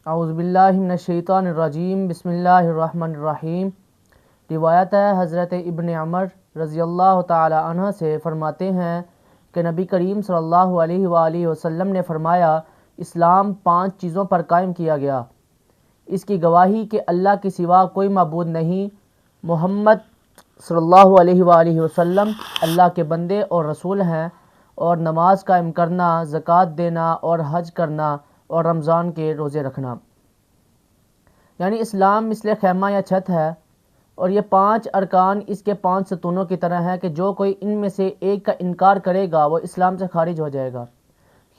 اعوذ باللہ من الشیطان الرجیم، بسم اللہ الرحمن الرحیم۔ روایت ہے حضرت ابن عمر رضی اللہ تعالی عنہ سے، فرماتے ہیں کہ نبی کریم صلی اللہ علیہ وآلہ وسلم نے فرمایا، اسلام 5 چیزوں پر قائم کیا گیا: اس کی گواہی کہ اللہ کے سوا کوئی معبود نہیں، محمد صلی اللہ علیہ وآلہ وسلم اللہ کے بندے اور رسول ہیں، اور نماز قائم کرنا، زکوٰۃ دینا اور حج کرنا، اور رمضان کے روزے رکھنا۔ یعنی اسلام مثل خیمہ یا چھت ہے، اور یہ 5 ارکان اس کے 5 ستونوں کی طرح ہیں کہ جو کوئی ان میں سے ایک کا انکار کرے گا وہ اسلام سے خارج ہو جائے گا۔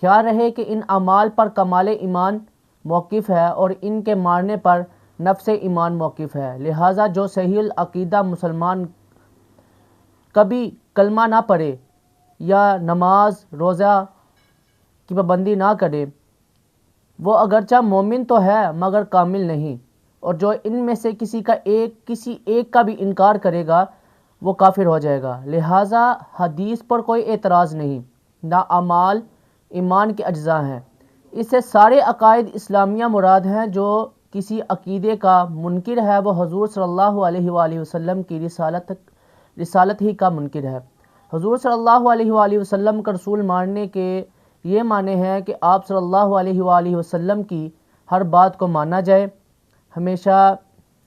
خیال رہے کہ ان اعمال پر کمال ایمان موقف ہے اور ان کے ماننے پر نفس ایمان موقف ہے، لہٰذا جو صحیح العقیدہ مسلمان کبھی کلمہ نہ پڑھے یا نماز روزہ کی پابندی نہ کرے، وہ اگرچہ مومن تو ہے مگر کامل نہیں، اور جو ان میں سے کسی ایک کا بھی انکار کرے گا وہ کافر ہو جائے گا۔ لہٰذا حدیث پر کوئی اعتراض نہیں، نہ اعمال ایمان کے اجزاء ہیں۔ اس سے سارے عقائد اسلامیہ مراد ہیں۔ جو کسی عقیدے کا منکر ہے وہ حضور صلی اللہ علیہ وآلہ وسلم کی رسالت ہی کا منکر ہے۔ حضور صلی اللہ علیہ وآلہ وسلم کا رسول ماننے کے یہ معنی ہے کہ آپ صلی اللہ علیہ وآلہ وسلم کی ہر بات کو مانا جائے، ہمیشہ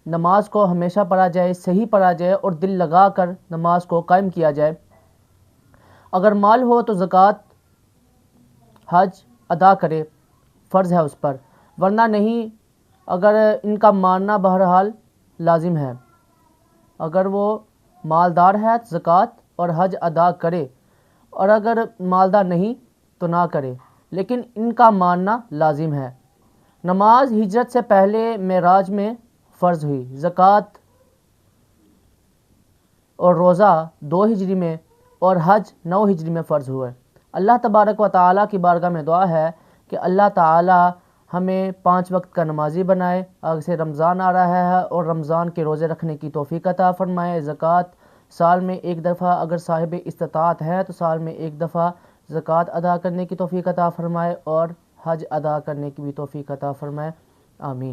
نماز کو ہمیشہ پڑھا جائے، صحیح پڑھا جائے اور دل لگا کر نماز کو قائم کیا جائے۔ اگر مال ہو تو زکوٰۃ حج ادا کرے، فرض ہے اس پر، ورنہ نہیں۔ اگر ان کا ماننا بہرحال لازم ہے، اگر وہ مالدار ہے تو زکوٰۃ اور حج ادا کرے، اور اگر مالدار نہیں تو نہ کرے، لیکن ان کا ماننا لازم ہے۔ نماز ہجرت سے پہلے معراج میں فرض ہوئی، زکوٰۃ اور روزہ 2 ہجری میں اور حج 9 ہجری میں فرض ہوئے۔ اللہ تبارک و تعالیٰ کی بارگاہ میں دعا ہے کہ اللہ تعالیٰ ہمیں 5 وقت کا نمازی بنائے۔ آگے سے رمضان آ رہا ہے اور رمضان کے روزے رکھنے کی توفیق عطا فرمائے۔ زکوٰۃ سال میں 1 دفعہ اگر صاحب استطاعت ہے تو سال میں 1 دفعہ زکوٰۃ ادا کرنے کی توفیق عطا فرمائے، اور حج ادا کرنے کی بھی توفیق عطا فرمائے، آمین۔